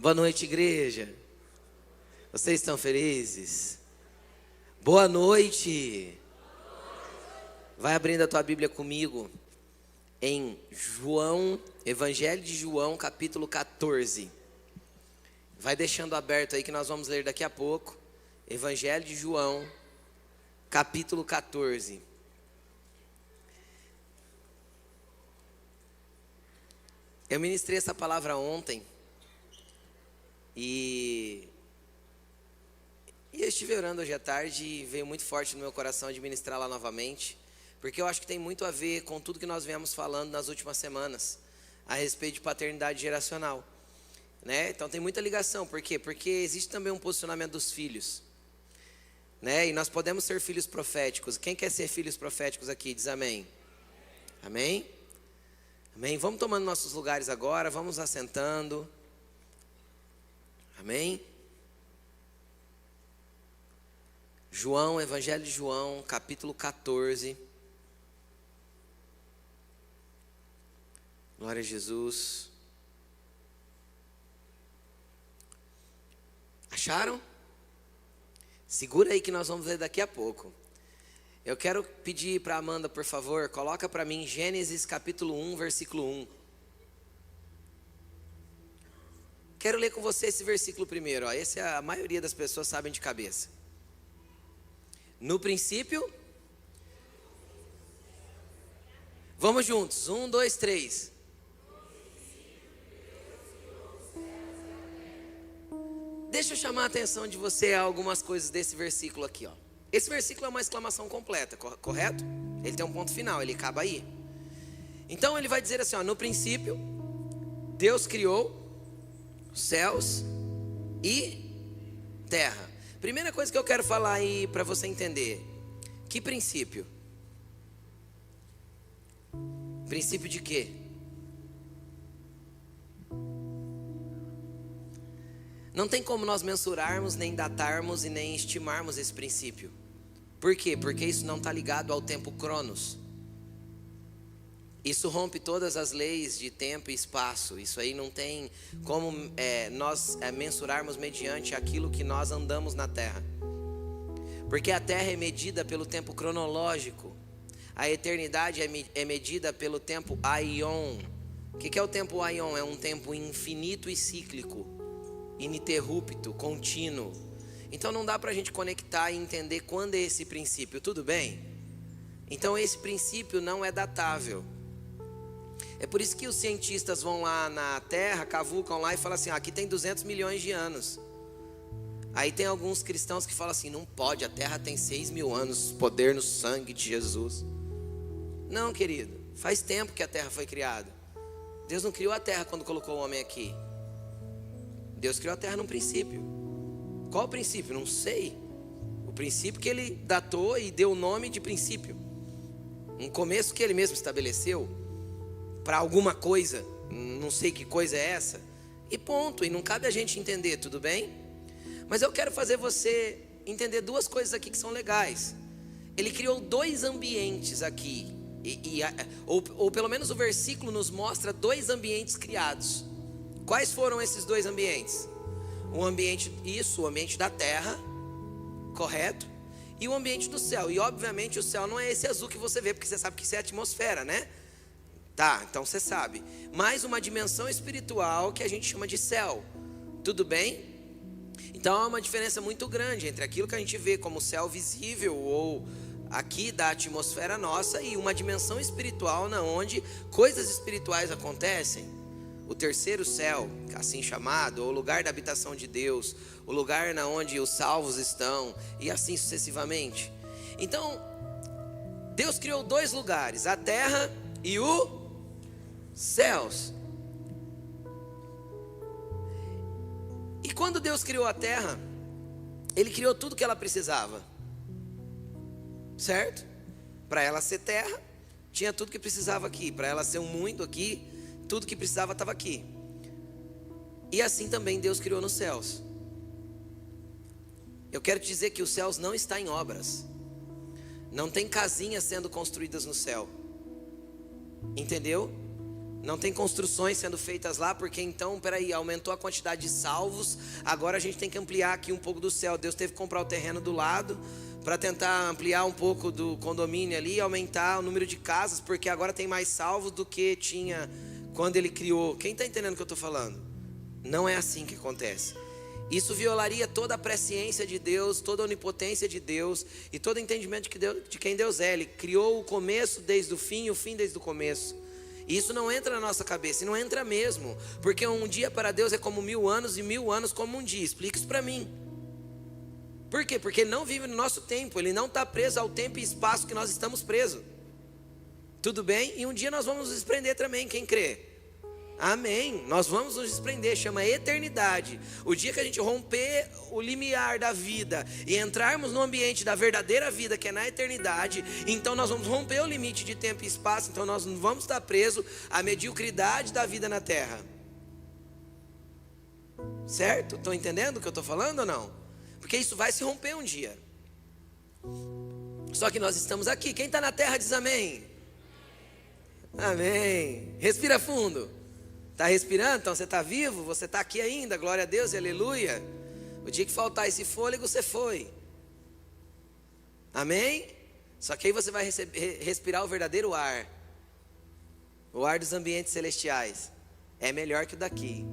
Boa noite, igreja. Vocês estão felizes? Boa noite. Vai abrindo a tua Bíblia comigo em João, Evangelho de João, capítulo 14. Vai deixando aberto aí que nós vamos ler daqui a pouco. Evangelho de João, capítulo 14. Eu ministrei essa palavra ontem e eu estive orando hoje à tarde e veio muito forte no meu coração de ministrar lá novamente, porque eu acho que tem muito a ver com tudo que nós viemos falando nas últimas semanas a respeito de paternidade geracional, né? Então tem muita ligação. Por quê? Porque existe também um posicionamento dos filhos, né? E nós podemos ser filhos proféticos. Quem quer ser filhos proféticos aqui, diz amém. Amém? Amém? Vamos tomando nossos lugares agora, vamos assentando. Amém? João, Evangelho de João, capítulo 14. Glória a Jesus. Acharam? Segura aí que nós vamos ler daqui a pouco. Eu quero pedir para a Amanda, por favor, coloca para mim Gênesis capítulo 1, versículo 1. Quero ler com você esse versículo primeiro. Esse a maioria das pessoas sabem de cabeça. No princípio, vamos juntos, 1, 2, 3. Deixa eu chamar a atenção de você a algumas coisas desse versículo aqui, ó. Esse versículo é uma exclamação completa, correto? Ele tem um ponto final, ele acaba aí. Então ele vai dizer assim, ó, no princípio, Deus criou céus e terra. Primeira coisa que eu quero falar aí para você entender. Que princípio? Princípio de quê? Não tem como nós mensurarmos, nem datarmos e nem estimarmos esse princípio. Por quê? Porque isso não está ligado ao tempo cronos. Isso rompe todas as leis de tempo e espaço. Isso aí não tem como nós mensurarmos mediante aquilo que nós andamos na terra. Porque a terra é medida pelo tempo cronológico. A eternidade é medida pelo tempo aion. O que é o tempo aion? É um tempo infinito e cíclico, ininterrupto, contínuo. Então não dá para a gente conectar e entender quando é esse princípio, tudo bem? Então esse princípio não é datável. É por isso que os cientistas vão lá na Terra, cavucam lá e falam assim, aqui tem 200 milhões de anos. Aí tem alguns cristãos que falam assim, não pode, a Terra tem 6 mil anos, poder no sangue de Jesus. Não, querido, faz tempo que a Terra foi criada. Deus não criou a Terra quando colocou o homem aqui. Deus criou a Terra num princípio. Qual o princípio? Não sei. O princípio que ele datou e deu o nome de princípio. Um começo que ele mesmo estabeleceu para alguma coisa, não sei que coisa é essa, e ponto. E não cabe a gente entender, tudo bem? Mas eu quero fazer você entender duas coisas aqui que são legais. Ele criou dois ambientes aqui, ou pelo menos o versículo nos mostra dois ambientes criados. Quais foram esses dois ambientes? O ambiente da terra, correto? E o ambiente do céu. E obviamente o céu não é esse azul que você vê, porque você sabe que isso é atmosfera, né? Tá, então você sabe. Mais uma dimensão espiritual que a gente chama de céu. Tudo bem? Então há uma diferença muito grande entre aquilo que a gente vê como céu visível ou aqui da atmosfera nossa e uma dimensão espiritual na onde coisas espirituais acontecem. O terceiro céu, assim chamado, o lugar da habitação de Deus, o lugar na onde os salvos estão, e assim sucessivamente. Então, Deus criou dois lugares, a terra e os céus. E quando Deus criou a terra, Ele criou tudo que ela precisava, certo? Para ela ser terra, tinha tudo que precisava aqui. Para ela ser um mundo aqui, tudo que precisava estava aqui. E assim também Deus criou nos céus. Eu quero te dizer que os céus não estão em obras. Não tem casinhas sendo construídas no céu. Entendeu? Não tem construções sendo feitas lá, porque então, aumentou a quantidade de salvos. Agora a gente tem que ampliar aqui um pouco do céu. Deus teve que comprar o terreno do lado para tentar ampliar um pouco do condomínio ali, aumentar o número de casas, porque agora tem mais salvos do que tinha quando ele criou. Quem está entendendo o que eu estou falando? Não é assim que acontece. Isso violaria toda a presciência de Deus, toda a onipotência de Deus e todo o entendimento de quem Deus é. Ele criou o começo desde o fim e o fim desde o começo. E isso não entra na nossa cabeça, e não entra mesmo, porque um dia para Deus é como 1000 anos e 1000 anos como um dia. Explica isso para mim. Por quê? Porque ele não vive no nosso tempo, ele não está preso ao tempo e espaço que nós estamos presos. Tudo bem? E um dia nós vamos nos desprender também, quem crê? Amém, nós vamos nos desprender, chama eternidade. O dia que a gente romper o limiar da vida e entrarmos no ambiente da verdadeira vida, que é na eternidade, então nós vamos romper o limite de tempo e espaço. Então nós não vamos estar presos à mediocridade da vida na terra. Certo? Estão entendendo o que eu estou falando ou não? Porque isso vai se romper um dia. Só que nós estamos aqui. Quem está na terra diz amém. Amém. Respira fundo. Está respirando? Então você está vivo? Você está aqui ainda? Glória a Deus e aleluia. O dia que faltar esse fôlego, você foi. Amém? Só que aí você vai respirar o verdadeiro ar. O ar dos ambientes celestiais. É melhor que o daqui.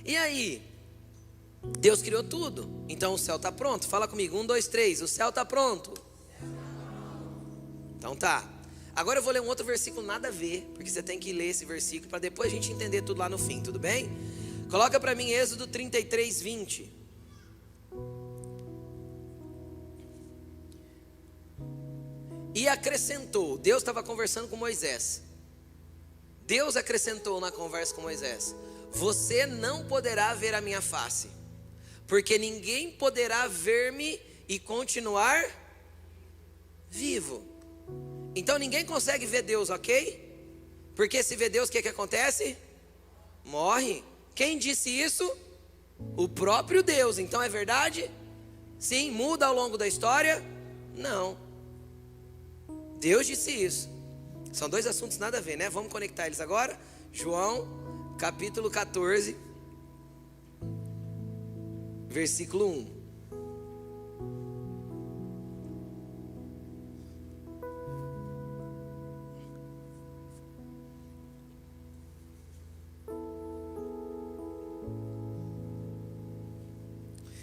E aí? Deus criou tudo. Então o céu está pronto. Fala comigo, 1, 2, 3. O céu está pronto. Então tá. Agora eu vou ler um outro versículo nada a ver, porque você tem que ler esse versículo para depois a gente entender tudo lá no fim, tudo bem? Coloca para mim Êxodo 33, 20. E acrescentou, Deus estava conversando com Moisés. Deus acrescentou na conversa com Moisés: você não poderá ver a minha face, porque ninguém poderá ver-me e continuar vivo. Então ninguém consegue ver Deus, ok? Porque se vê Deus, o que acontece? Morre. Quem disse isso? O próprio Deus. Então é verdade? Sim. Muda ao longo da história? Não. Deus disse isso. São dois assuntos nada a ver, né? Vamos conectar eles agora. João, capítulo 14, versículo 1.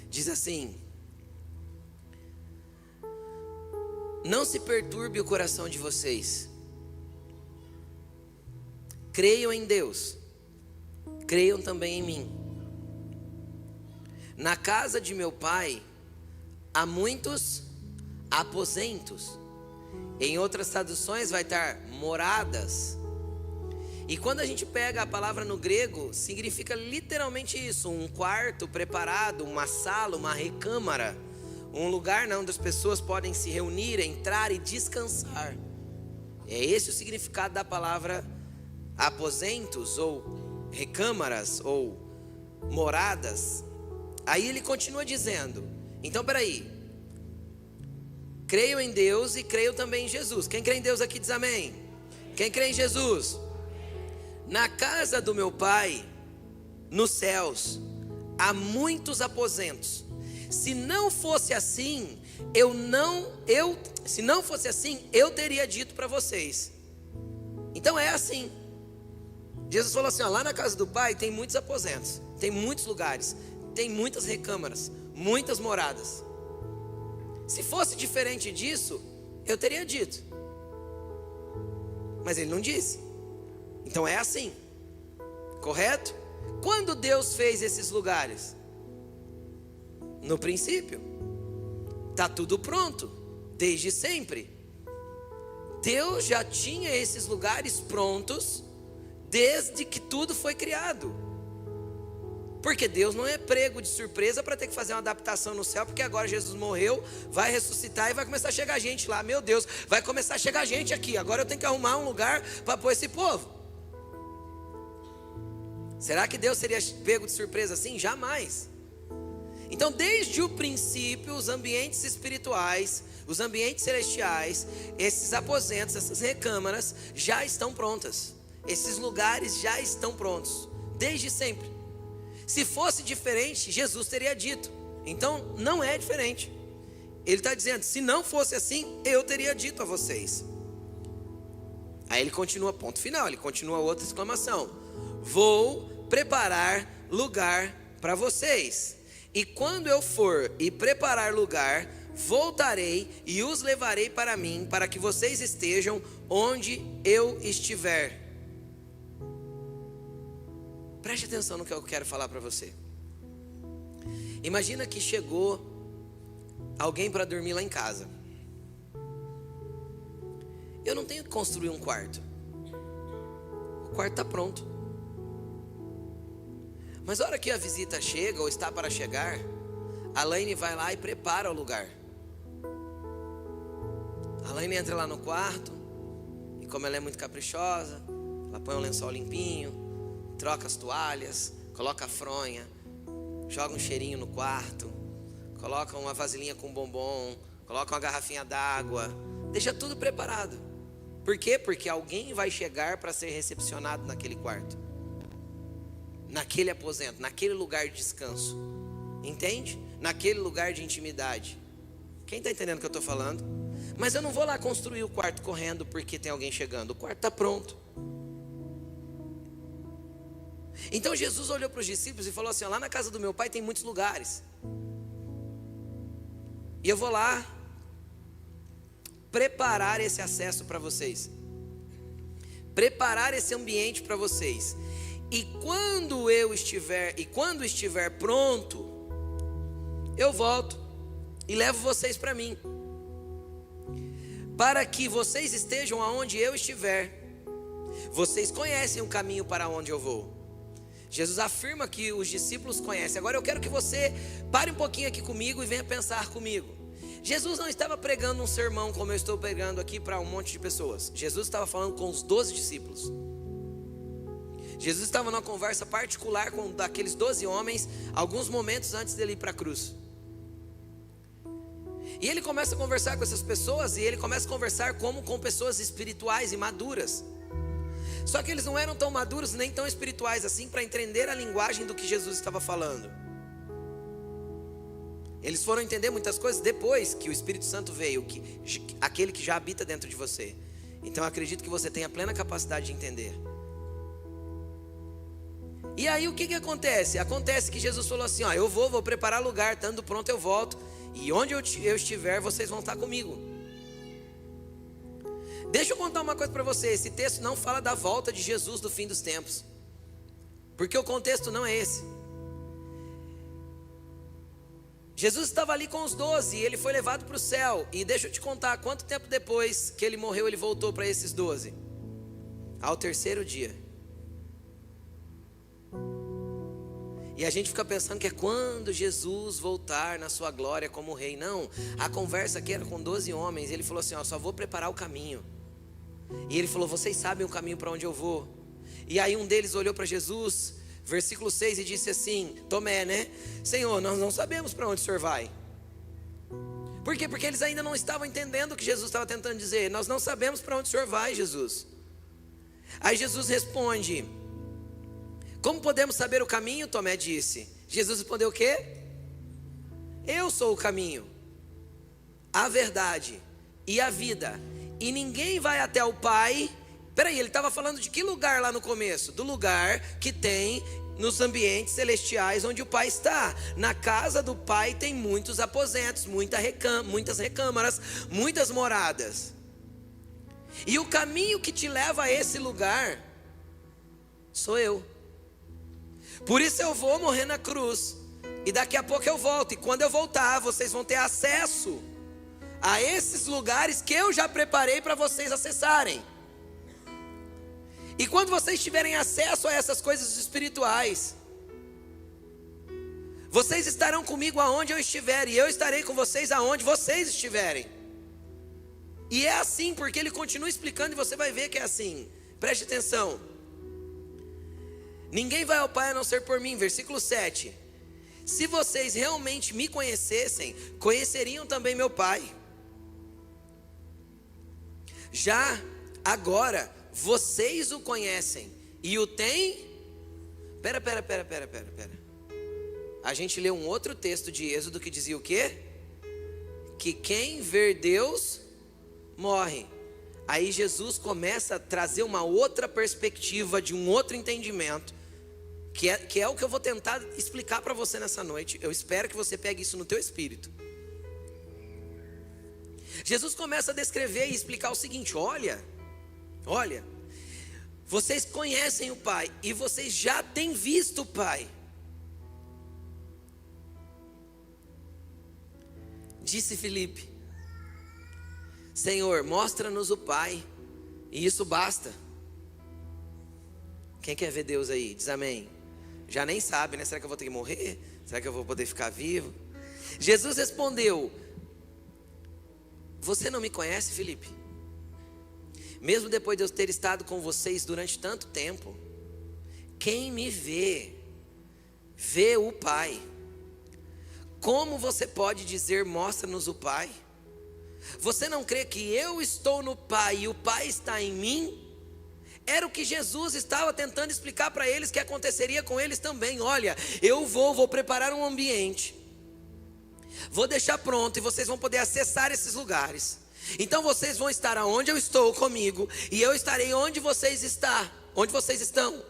Diz assim: não se perturbe o coração de vocês. Creiam em Deus, creiam também em mim. Na casa de meu pai há muitos aposentos. Em outras traduções vai estar moradas. E quando a gente pega a palavra no grego, significa literalmente isso: um quarto preparado, uma sala, uma recâmara, um lugar onde as pessoas podem se reunir, entrar e descansar. É esse o significado da palavra aposentos, ou recâmaras, ou moradas. Aí ele continua dizendo: então peraí, creio em Deus e creio também em Jesus. Quem crê em Deus aqui diz amém. Quem crê em Jesus? Na casa do meu pai, nos céus, há muitos aposentos. Se não fosse assim, eu teria dito para vocês. Então é assim. Jesus falou assim: ó, lá na casa do pai tem muitos aposentos, tem muitos lugares, tem muitas recâmaras, muitas moradas. Se fosse diferente disso, eu teria dito. Mas ele não disse. Então é assim, correto? Quando Deus fez esses lugares? No princípio. Está tudo pronto, desde sempre. Deus já tinha esses lugares prontos desde que tudo foi criado. Porque Deus não é prego de surpresa para ter que fazer uma adaptação no céu, porque agora Jesus morreu, vai ressuscitar e vai começar a chegar gente lá. Meu Deus, vai começar a chegar gente aqui, agora eu tenho que arrumar um lugar para pôr esse povo. Será que Deus seria pego de surpresa assim? Jamais. Então desde o princípio os ambientes espirituais Os ambientes celestiais, esses aposentos, essas recâmaras já estão prontas. Esses lugares já estão prontos, desde sempre. Se fosse diferente, Jesus teria dito. Então não é diferente. Ele está dizendo, se não fosse assim, eu teria dito a vocês. Aí ele continua, ponto final, ele continua outra exclamação: vou preparar lugar para vocês. E quando eu for e preparar lugar, voltarei e os levarei para mim, para que vocês estejam onde eu estiver. Preste atenção no que eu quero falar para você. Imagina que chegou alguém para dormir lá em casa. Eu não tenho que construir um quarto. O quarto está pronto. Mas a hora que a visita chega ou está para chegar, a Laine vai lá e prepara o lugar. A Laine entra lá no quarto e, como ela é muito caprichosa, ela põe um lençol limpinho, troca as toalhas, coloca a fronha, joga um cheirinho no quarto, coloca uma vasilhinha com bombom, coloca uma garrafinha d'água, deixa tudo preparado. Por quê? Porque alguém vai chegar para ser recepcionado naquele quarto, naquele aposento, naquele lugar de descanso. Entende? Naquele lugar de intimidade. Quem está entendendo o que eu estou falando? Mas eu não vou lá construir o quarto correndo porque tem alguém chegando. O quarto está pronto. Então Jesus olhou para os discípulos e falou assim: lá na casa do meu pai tem muitos lugares, e eu vou lá preparar esse acesso para vocês, preparar esse ambiente para vocês. E quando estiver pronto, eu volto e levo vocês para mim, para que vocês estejam aonde eu estiver. Vocês conhecem o caminho para onde eu vou. Jesus afirma que os discípulos conhecem. Agora eu quero que você pare um pouquinho aqui comigo e venha pensar comigo. Jesus não estava pregando um sermão como eu estou pregando aqui para um monte de pessoas. Jesus estava falando com os 12 discípulos. Jesus estava numa conversa particular com daqueles 12 homens, alguns momentos antes dele ir para a cruz. E ele começa a conversar com essas pessoas, e ele começa a conversar como com pessoas espirituais e maduras. Só que eles não eram tão maduros nem tão espirituais assim para entender a linguagem do que Jesus estava falando. Eles foram entender muitas coisas depois que o Espírito Santo veio, aquele que já habita dentro de você. Então eu acredito que você tem a plena capacidade de entender. E aí o que acontece? Acontece que Jesus falou assim: ó, eu vou preparar lugar, estando pronto eu volto, e onde eu estiver vocês vão estar comigo. Deixa eu contar uma coisa para você. Esse texto não fala da volta de Jesus do fim dos tempos, porque o contexto não é esse. Jesus estava ali com os 12 e ele foi levado para o céu. E deixa eu te contar, quanto tempo depois que ele morreu, ele voltou para esses 12? Ao terceiro dia. E a gente fica pensando que é quando Jesus voltar na sua glória como rei. Não, a conversa aqui era com 12 homens. Ele falou assim: ó, só vou preparar o caminho. E ele falou: vocês sabem o caminho para onde eu vou. E aí um deles olhou para Jesus, versículo 6, e disse assim: Tomé, né? Senhor, nós não sabemos para onde o Senhor vai. Por quê? Porque eles ainda não estavam entendendo o que Jesus estava tentando dizer. Nós não sabemos para onde o Senhor vai, Jesus. Aí Jesus responde: como podemos saber o caminho? Tomé disse. Jesus respondeu o quê? Eu sou o caminho, a verdade e a vida, e ninguém vai até o Pai. Peraí, ele estava falando de que lugar lá no começo? Do lugar que tem nos ambientes celestiais onde o Pai está. Na casa do Pai tem muitos aposentos, muitas recâmaras, muitas moradas. E o caminho que te leva a esse lugar sou eu. Por isso eu vou morrer na cruz, e daqui a pouco eu volto. E quando eu voltar, vocês vão ter acesso a esses lugares que eu já preparei para vocês acessarem. E quando vocês tiverem acesso a essas coisas espirituais, vocês estarão comigo aonde eu estiver, e eu estarei com vocês aonde vocês estiverem. E é assim, porque ele continua explicando, e você vai ver que é assim. Preste atenção. Ninguém vai ao Pai a não ser por mim. Versículo 7. Se vocês realmente me conhecessem, conheceriam também meu Pai. Já agora vocês o conhecem e o têm. Pera. A gente leu um outro texto de Êxodo que dizia o quê? Que quem ver Deus morre. Aí Jesus começa a trazer uma outra perspectiva, de um outro entendimento, que é o que eu vou tentar explicar para você nessa noite. Eu espero que você pegue isso no teu espírito. Jesus começa a descrever e explicar o seguinte: olha, vocês conhecem o Pai e vocês já têm visto o Pai. Disse Filipe: Senhor, mostra-nos o Pai, e isso basta. Quem quer ver Deus aí? Diz amém. Já nem sabe, né? Será que eu vou ter que morrer? Será que eu vou poder ficar vivo? Jesus respondeu: você não me conhece, Filipe? Mesmo depois de eu ter estado com vocês durante tanto tempo, quem me vê, vê o Pai. Como você pode dizer, mostra-nos o Pai? Você não crê que eu estou no Pai e o Pai está em mim? Era o que Jesus estava tentando explicar para eles, que aconteceria com eles também. Olha, eu vou preparar um ambiente, vou deixar pronto, e vocês vão poder acessar esses lugares. Então vocês vão estar aonde eu estou comigo, e eu estarei onde vocês estão.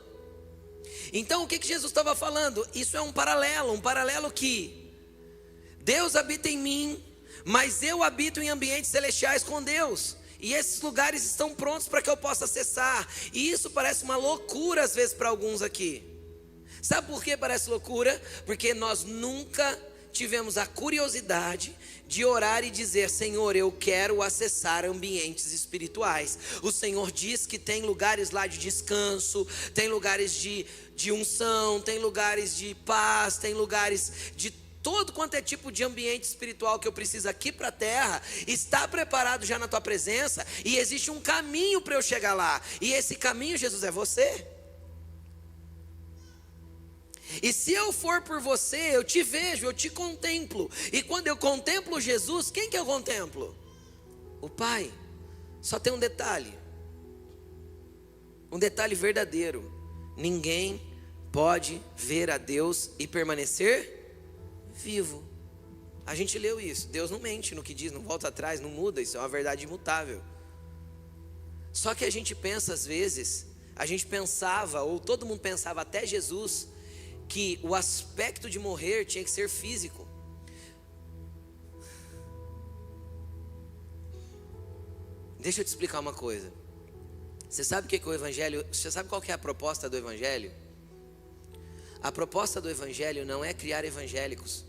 Então o que Jesus estava falando? Isso é um paralelo que Deus habita em mim, mas eu habito em ambientes celestiais com Deus, e esses lugares estão prontos para que eu possa acessar. E isso parece uma loucura às vezes para alguns aqui. Sabe por que parece loucura? Porque nós nunca tivemos a curiosidade de orar e dizer: Senhor, eu quero acessar ambientes espirituais. O Senhor diz que tem lugares lá de descanso, tem lugares de unção, tem lugares de paz, tem lugares de todo quanto é tipo de ambiente espiritual que eu preciso aqui para a terra. Está preparado já na tua presença, e existe um caminho para eu chegar lá, e esse caminho, Jesus, é você. E se eu for por você, eu te vejo, eu te contemplo. E quando eu contemplo Jesus, quem que eu contemplo? O Pai. Só tem um detalhe verdadeiro: ninguém pode ver a Deus e permanecer vivo. A gente leu isso. Deus não mente no que diz, não volta atrás, não muda. Isso é uma verdade imutável. Só que a gente pensa, às vezes, a gente pensava, ou todo mundo pensava até Jesus, que o aspecto de morrer tinha que ser físico. Deixa eu te explicar uma coisa. Você sabe o que é o Evangelho? Você sabe qual que é a proposta do Evangelho? A proposta do Evangelho não é criar evangélicos.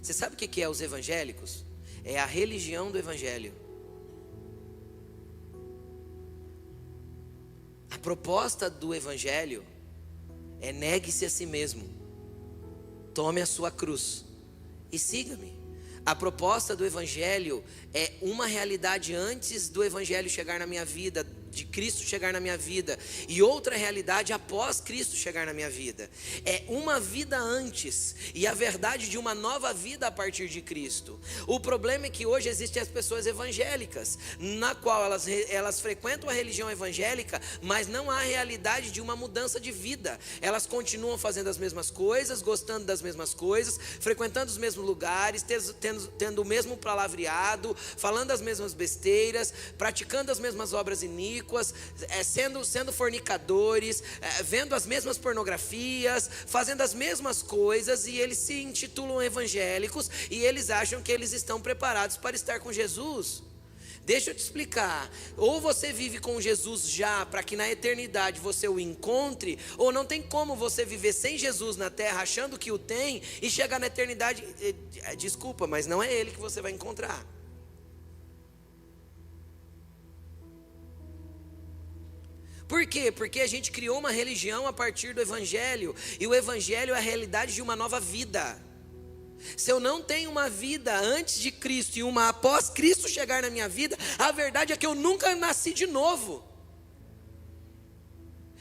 Você sabe o que é os evangélicos? É a religião do Evangelho. A proposta do Evangelho é: negue-se a si mesmo, tome a sua cruz e siga-me. A proposta do Evangelho é uma realidade antes do Evangelho chegar na minha vida, de Cristo chegar na minha vida, e outra realidade após Cristo chegar na minha vida. É uma vida antes e a verdade de uma nova vida a partir de Cristo. O problema é que hoje existem as pessoas evangélicas, na qual elas frequentam a religião evangélica, mas não há realidade de uma mudança de vida. Elas continuam fazendo as mesmas coisas, gostando das mesmas coisas, frequentando os mesmos lugares, tendo o mesmo palavreado, falando as mesmas besteiras, praticando as mesmas obras iníquas, sendo fornicadores, vendo as mesmas pornografias, fazendo as mesmas coisas, e eles se intitulam evangélicos, e eles acham que eles estão preparados para estar com Jesus. Deixa eu te explicar: ou você vive com Jesus já, para que na eternidade você o encontre, ou não tem como você viver sem Jesus na terra, achando que o tem, e chegar na eternidade, desculpa, mas não é Ele que você vai encontrar. Por quê? Porque a gente criou uma religião a partir do Evangelho, e o Evangelho é a realidade de uma nova vida. Se eu não tenho uma vida antes de Cristo e uma após Cristo chegar na minha vida, a verdade é que eu nunca nasci de novo.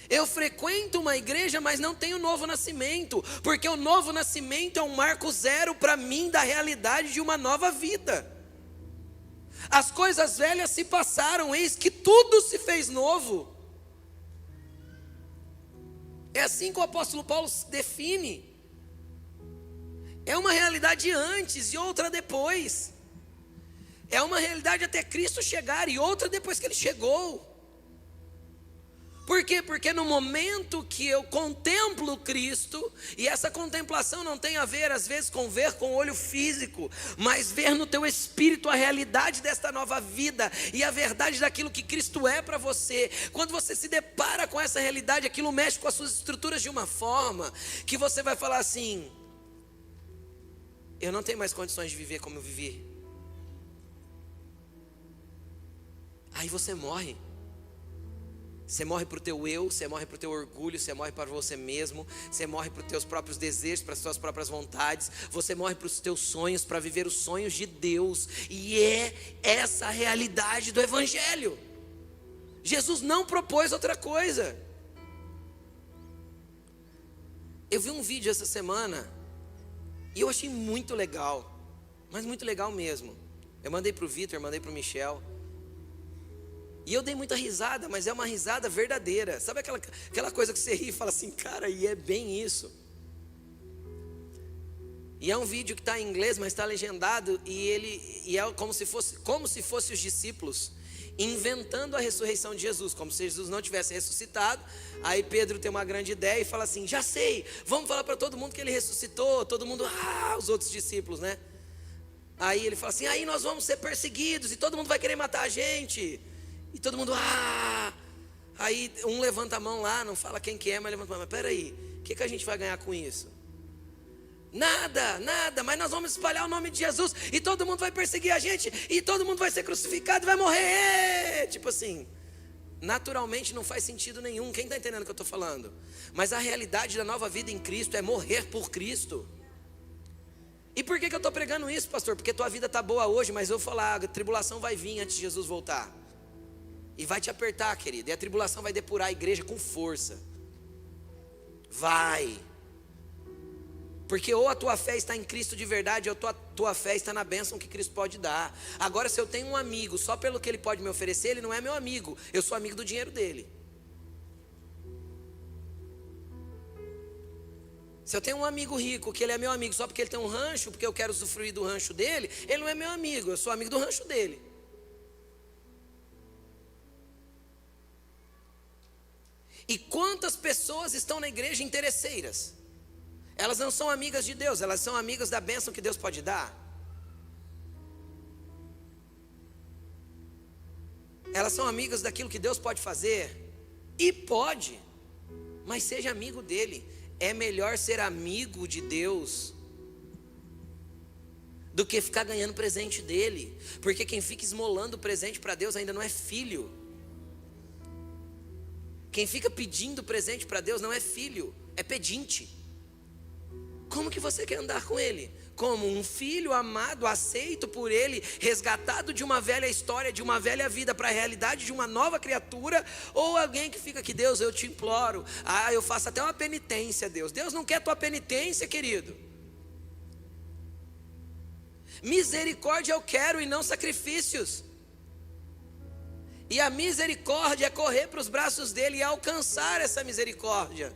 Eu frequento uma igreja, mas não tenho novo nascimento, porque o novo nascimento é um marco zero para mim da realidade de uma nova vida. As coisas velhas se passaram, eis que tudo se fez novo. É assim que o apóstolo Paulo se define. É uma realidade antes e outra depois. É uma realidade até Cristo chegar e outra depois que Ele chegou. Por quê? Porque no momento que eu contemplo Cristo, e essa contemplação não tem a ver às vezes com ver com o olho físico, mas ver no teu espírito a realidade desta nova vida e a verdade daquilo que Cristo é para você. Quando você se depara com essa realidade, aquilo mexe com as suas estruturas de uma forma que você vai falar assim: eu não tenho mais condições de viver como eu vivi. Aí você morre. Você morre para o teu eu, você morre para o teu orgulho, você morre para você mesmo, você morre para os teus próprios desejos, para as suas próprias vontades, você morre para os teus sonhos, para viver os sonhos de Deus. E é essa a realidade do Evangelho. Jesus não propôs outra coisa. Eu vi um vídeo essa semana e eu achei muito legal, mas muito legal mesmo. Eu mandei para o Vitor, mandei para o Michel. E eu dei muita risada, mas é uma risada verdadeira. Sabe aquela coisa que você ri e fala assim, cara, e é bem isso. E é um vídeo que está em inglês, mas está legendado. E é como se fosse os discípulos inventando a ressurreição de Jesus, como se Jesus não tivesse ressuscitado. Aí Pedro tem uma grande ideia e fala assim, já sei, vamos falar para todo mundo que ele ressuscitou. Todo mundo, os outros discípulos, né? Aí ele fala assim, aí nós vamos ser perseguidos e todo mundo vai querer matar a gente. E todo mundo, Aí um levanta a mão lá, não fala quem que é, mas levanta a mão. Mas peraí, o que a gente vai ganhar com isso? Nada, mas nós vamos espalhar o nome de Jesus. E todo mundo vai perseguir a gente. E todo mundo vai ser crucificado e vai morrer. Tipo assim, naturalmente não faz sentido nenhum. Quem está entendendo o que eu estou falando? Mas a realidade da nova vida em Cristo é morrer por Cristo. E por que eu estou pregando isso, pastor? Porque tua vida está boa hoje, mas eu vou falar, a tribulação vai vir antes de Jesus voltar. E vai te apertar, querido. E a tribulação vai depurar a igreja com força. Vai. Porque ou a tua fé está em Cristo de verdade, ou a tua fé está na bênção que Cristo pode dar. Agora, se eu tenho um amigo, só pelo que ele pode me oferecer, ele não é meu amigo. Eu sou amigo do dinheiro dele. Se eu tenho um amigo rico, que ele é meu amigo só porque ele tem um rancho, porque eu quero usufruir do rancho dele, ele não é meu amigo, eu sou amigo do rancho dele. E quantas pessoas estão na igreja interesseiras? Elas não são amigas de Deus, elas são amigas da bênção que Deus pode dar. Elas são amigas daquilo que Deus pode fazer. E pode, mas seja amigo dele. É melhor ser amigo de Deus do que ficar ganhando presente dele. Porque quem fica esmolando presente para Deus ainda não é filho. Quem fica pedindo presente para Deus não é filho, é pedinte. Como que você quer andar com Ele? Como um filho amado, aceito por Ele, resgatado de uma velha história, de uma velha vida para a realidade de uma nova criatura? Ou alguém que fica aqui, Deus, eu te imploro, eu faço até uma penitência, Deus. Deus não quer tua penitência, querido. Misericórdia eu quero e não sacrifícios. E a misericórdia é correr para os braços dele e alcançar essa misericórdia.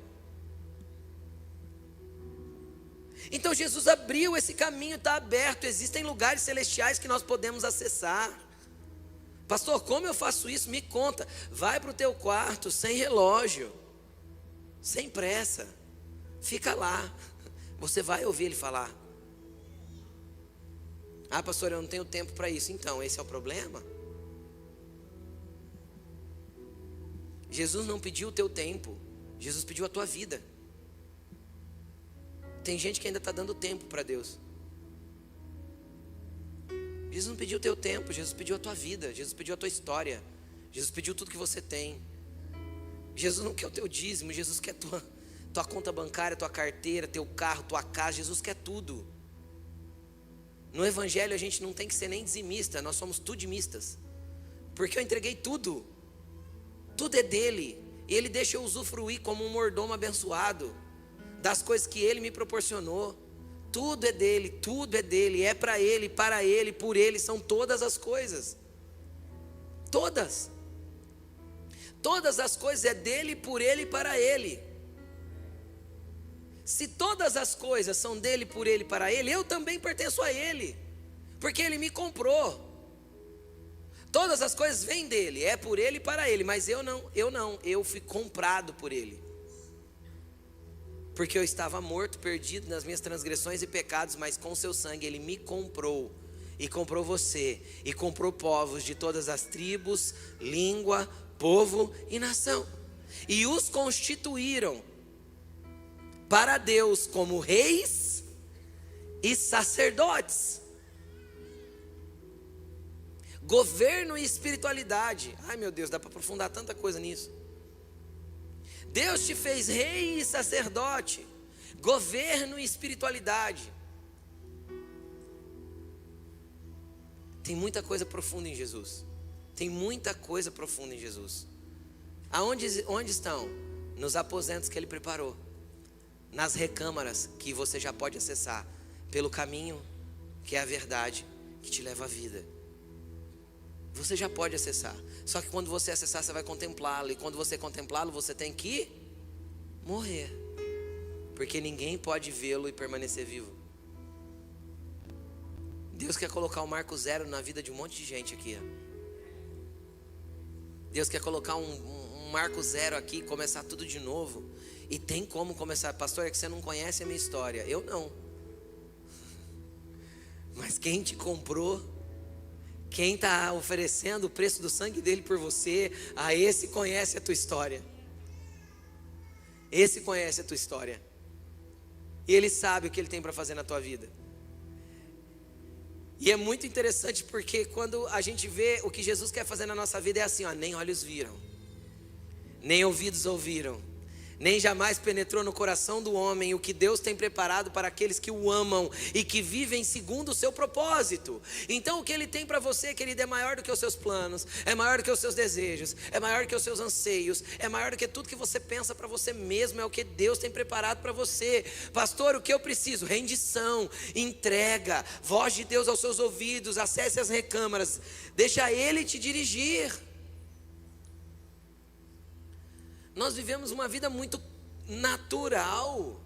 Então Jesus abriu esse caminho, está aberto. Existem lugares celestiais que nós podemos acessar. Pastor, como eu faço isso? Me conta. Vai para o teu quarto sem relógio, sem pressa. Fica lá. Você vai ouvir ele falar. Pastor, eu não tenho tempo para isso. Então, esse é o problema. Jesus não pediu o teu tempo, Jesus pediu a tua vida. Tem gente que ainda está dando tempo para Deus. Jesus não pediu o teu tempo, Jesus pediu a tua vida, Jesus pediu a tua história, Jesus pediu tudo que você tem. Jesus não quer o teu dízimo, Jesus quer tua conta bancária, tua carteira, teu carro, tua casa, Jesus quer tudo. No Evangelho a gente não tem que ser nem dizimista, nós somos tudimistas. Porque eu entreguei tudo. Tudo é dele, e ele deixa eu usufruir como um mordomo abençoado das coisas que ele me proporcionou. Tudo é dele, é para ele, por ele, são todas as coisas. Todas. Todas as coisas é dele, por ele e para ele. Se todas as coisas são dele, por ele e para ele, eu também pertenço a ele, porque ele me comprou. Todas as coisas vêm dele, é por ele e para ele, mas eu fui comprado por ele. Porque eu estava morto, perdido nas minhas transgressões e pecados, mas com seu sangue ele me comprou. E comprou você, e comprou povos de todas as tribos, língua, povo e nação. E os constituíram para Deus como reis e sacerdotes. Governo e espiritualidade. Ai meu Deus, dá para aprofundar tanta coisa nisso. Deus te fez rei e sacerdote. Governo e espiritualidade. Tem muita coisa profunda em Jesus. Tem muita coisa profunda em Jesus. Onde estão? Nos aposentos que Ele preparou. Nas recâmaras que você já pode acessar. Pelo caminho que é a verdade, que te leva à vida. Você já pode acessar. Só que quando você acessar, você vai contemplá-lo. E quando você contemplá-lo, você tem que morrer. Porque ninguém pode vê-lo e permanecer vivo. Deus quer colocar um marco zero na vida de um monte de gente aqui. Deus quer colocar um marco zero aqui e começar tudo de novo. E tem como começar. Pastor, é que você não conhece a minha história. Eu não. Mas quem te comprou, quem está oferecendo o preço do sangue dele por você, a esse conhece a tua história. Esse conhece a tua história. E ele sabe o que ele tem para fazer na tua vida. E é muito interessante porque quando a gente vê o que Jesus quer fazer na nossa vida é assim, ó, nem olhos viram, nem ouvidos ouviram, nem jamais penetrou no coração do homem o que Deus tem preparado para aqueles que o amam e que vivem segundo o seu propósito. Então o que Ele tem para você, querido, é maior do que os seus planos, é maior do que os seus desejos, é maior do que os seus anseios, é maior do que tudo que você pensa para você mesmo, é o que Deus tem preparado para você. Pastor, o que eu preciso? Rendição, entrega, voz de Deus aos seus ouvidos, acesse as recâmaras, deixa Ele te dirigir. Nós vivemos uma vida muito natural.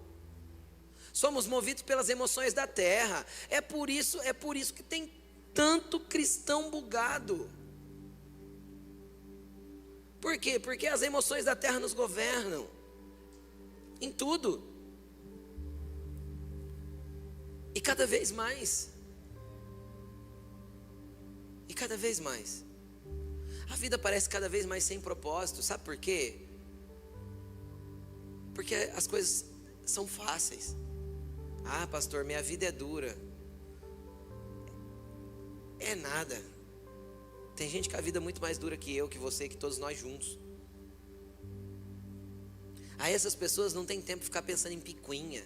Somos movidos pelas emoções da terra. É por isso que tem tanto cristão bugado. Por quê? Porque as emoções da terra nos governam. Em tudo. E cada vez mais. E cada vez mais. A vida parece cada vez mais sem propósito. Sabe por quê? Porque as coisas são fáceis. Ah, pastor, minha vida é dura. É nada. Tem gente com a vida muito mais dura que eu, que você, que todos nós juntos. Aí essas pessoas não têm tempo de ficar pensando em picuinha,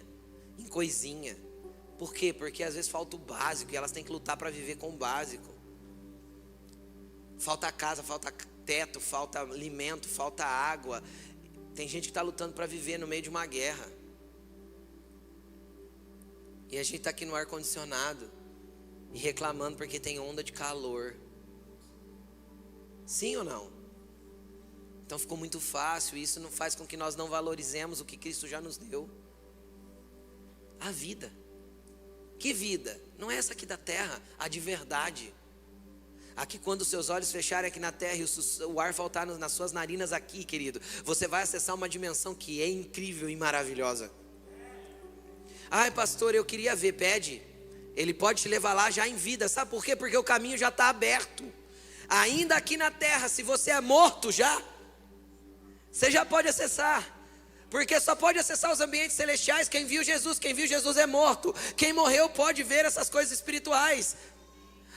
em coisinha. Por quê? Porque às vezes falta o básico e elas têm que lutar para viver com o básico. Falta casa, falta teto, falta alimento, falta água. Tem gente que está lutando para viver no meio de uma guerra. E a gente está aqui no ar-condicionado e reclamando porque tem onda de calor. Sim ou não? Então ficou muito fácil. E isso não faz com que nós não valorizemos o que Cristo já nos deu. A vida. Que vida? Não é essa aqui da terra, a de verdade. Aqui quando os seus olhos fecharem aqui na terra e o ar faltar nas suas narinas aqui, querido, você vai acessar uma dimensão que é incrível e maravilhosa. Ai pastor, eu queria ver, pede. Ele pode te levar lá já em vida, sabe por quê? Porque o caminho já está aberto. Ainda aqui na terra, se você é morto já, você já pode acessar. Porque só pode acessar os ambientes celestiais quem viu Jesus. Quem viu Jesus é morto. Quem morreu pode ver essas coisas espirituais.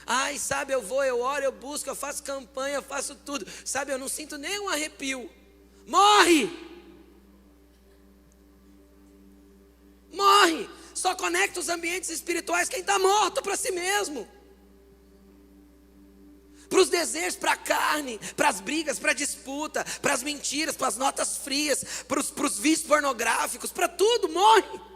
Ai, sabe, eu vou, eu oro, eu busco, eu faço campanha, eu faço tudo. Sabe, eu não sinto nem um arrepio. Morre! Morre! Só conecta os ambientes espirituais quem está morto para si mesmo. Para os desejos, para a carne, para as brigas, para a disputa, para as mentiras, para as notas frias, para os vícios pornográficos, para tudo, morre.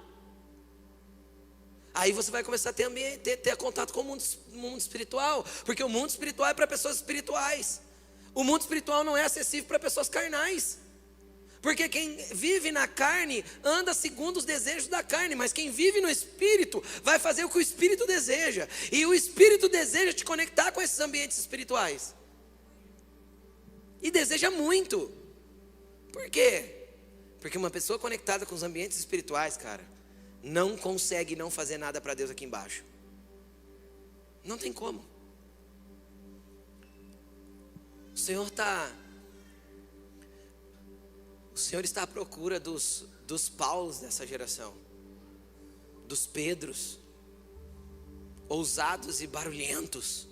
Aí você vai começar a ter contato com o mundo espiritual. Porque o mundo espiritual é para pessoas espirituais. O mundo espiritual não é acessível para pessoas carnais. Porque quem vive na carne anda segundo os desejos da carne, mas quem vive no Espírito vai fazer o que o Espírito deseja. E o Espírito deseja te conectar com esses ambientes espirituais. E deseja muito. Por quê? Porque uma pessoa conectada com os ambientes espirituais, cara, não consegue não fazer nada para Deus aqui embaixo. Não tem como. O Senhor está à procura dos Paulos dessa geração, dos Pedros, ousados e barulhentos.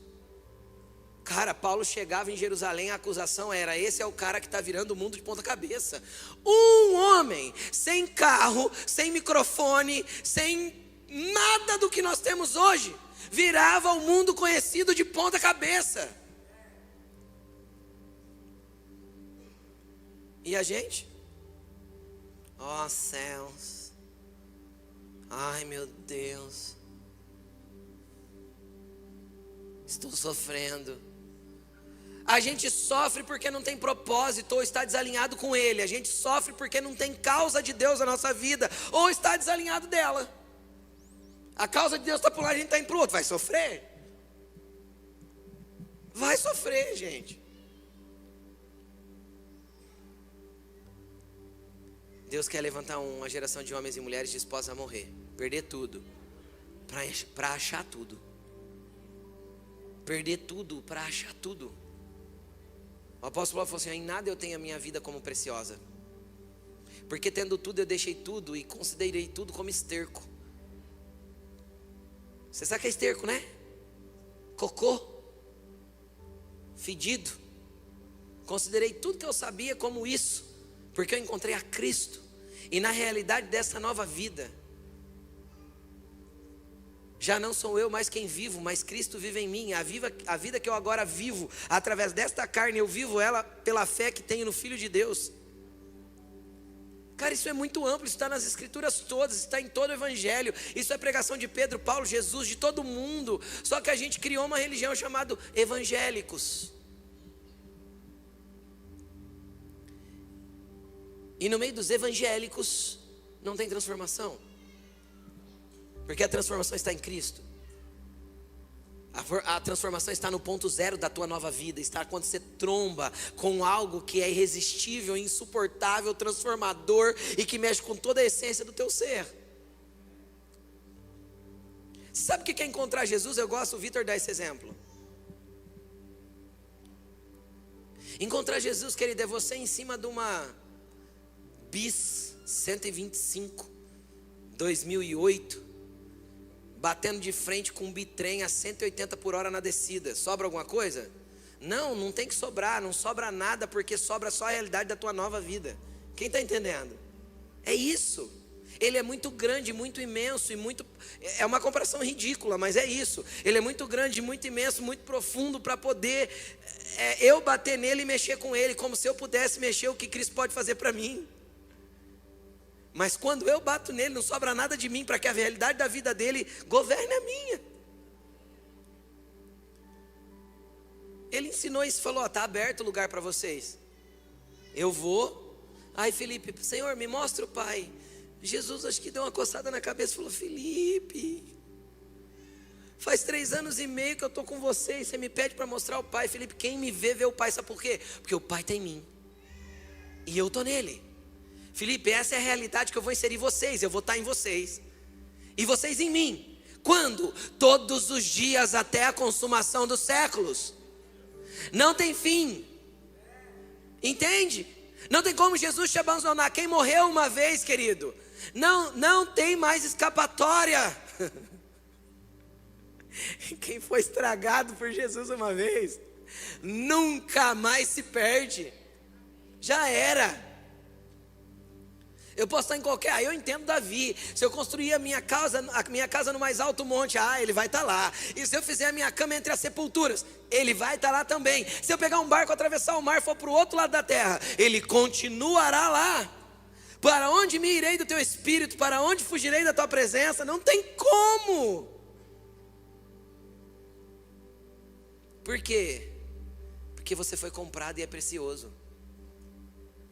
Cara, Paulo chegava em Jerusalém, a acusação era: esse é o cara que está virando o mundo de ponta cabeça. Um homem sem carro, sem microfone, sem nada do que nós temos hoje, virava o mundo conhecido de ponta cabeça. E a gente? Ó céus, ai meu Deus, estou sofrendo. A gente sofre porque não tem propósito ou está desalinhado com Ele. A gente sofre porque não tem causa de Deus na nossa vida ou está desalinhado dela. A causa de Deus está para um lado, a gente está indo para o outro. Vai sofrer? Vai sofrer, gente. Deus quer levantar uma geração de homens e mulheres dispostos a morrer, perder tudo, para achar tudo. Perder tudo para achar tudo. O apóstolo Paulo falou assim: em nada eu tenho a minha vida como preciosa, porque tendo tudo eu deixei tudo e considerei tudo como esterco. Você sabe o que é esterco, né? Cocô, fedido. Considerei tudo que eu sabia como isso, porque eu encontrei a Cristo. E na realidade dessa nova vida, já não sou eu mais quem vivo, mas Cristo vive em mim. A vida que eu agora vivo, através desta carne, eu vivo ela pela fé que tenho no Filho de Deus. Cara, isso é muito amplo, isso está nas escrituras todas, está em todo o evangelho. Isso é pregação de Pedro, Paulo, Jesus, de todo mundo. Só que a gente criou uma religião chamada evangélicos. E no meio dos evangélicos não tem transformação, porque a transformação está em Cristo. A transformação está no ponto zero da tua nova vida. Está quando você tromba com algo que é irresistível, insuportável, transformador e que mexe com toda a essência do teu ser. Sabe o que é encontrar Jesus? Eu gosto, o Vitor dá esse exemplo. Encontrar Jesus, querido, é você em cima de uma Bis 125 2008, batendo de frente com um bitrem a 180 por hora na descida. Sobra alguma coisa? Não tem que sobrar. Não sobra nada, porque sobra só a realidade da tua nova vida. Quem está entendendo? É isso. Ele é muito grande, muito imenso e muito... É uma comparação ridícula, mas é isso. Ele é muito grande, muito imenso, muito profundo, para poder eu bater nele e mexer com ele, como se eu pudesse mexer o que Cristo pode fazer para mim. Mas quando eu bato nele, não sobra nada de mim, para que a realidade da vida dele governe a minha. Ele ensinou isso, falou: está aberto o lugar para vocês. Eu vou. Aí Felipe: Senhor, me mostra o Pai. Jesus acho que deu uma coçada na cabeça e falou: Felipe, faz 3 anos e meio que eu estou com você e você me pede para mostrar o Pai. Felipe, quem me vê o Pai. Sabe por quê? Porque o Pai está em mim e eu estou nele. Felipe, essa é a realidade que eu vou inserir vocês. Eu vou estar em vocês e vocês em mim. Quando? Todos os dias até a consumação dos séculos. Não tem fim. Entende? Não tem como Jesus te abandonar. Quem morreu uma vez, querido, não tem mais escapatória. Quem foi estragado por Jesus uma vez, nunca mais se perde. Já era. Eu posso estar em qualquer... eu entendo Davi. Se eu construir a minha casa no mais alto monte, ele vai estar lá. E se eu fizer a minha cama entre as sepulturas, ele vai estar lá também. Se eu pegar um barco, atravessar o mar e for para o outro lado da terra, ele continuará lá. Para onde me irei do teu espírito? Para onde fugirei da tua presença? Não tem como. Por quê? Porque você foi comprado e é precioso.